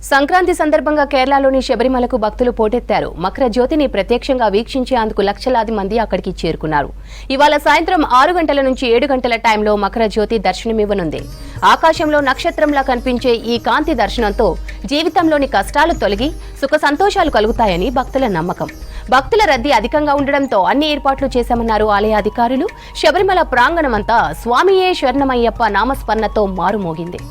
సంక్రాంతి సందర్భంగా కేరళలోని శబరిమలకు భక్తులు పోటెత్తారు. మకర జ్యోతిని ప్రత్యక్షంగా వీక్షించేందుకు లక్షలాది మంది అక్కడికి చేరుకున్నారు. ఇవాళ సాయంత్రం 6 గంటల నుంచి 7 గంటల టైంలో మకర జ్యోతి దర్శనమివ్వనుంది. ఆకాశంలో నక్షత్రంలా కనిపించే ఈ కాంతి దర్శనంతో జీవితంలోని కష్టాలు తొలగి సుఖ సంతోషాలు కలుగుతాయని భక్తుల నమ్మకం. భక్తుల రద్దీ అధికంగా ఉండడంతో అన్ని ఏర్పాట్లు చేశామన్నారు ఆలయ అధికారులు. శబరిమల ప్రాంగణమంతా స్వామియే శరణమయ్యప్ప నామస్మరణతో మారుమోగింది.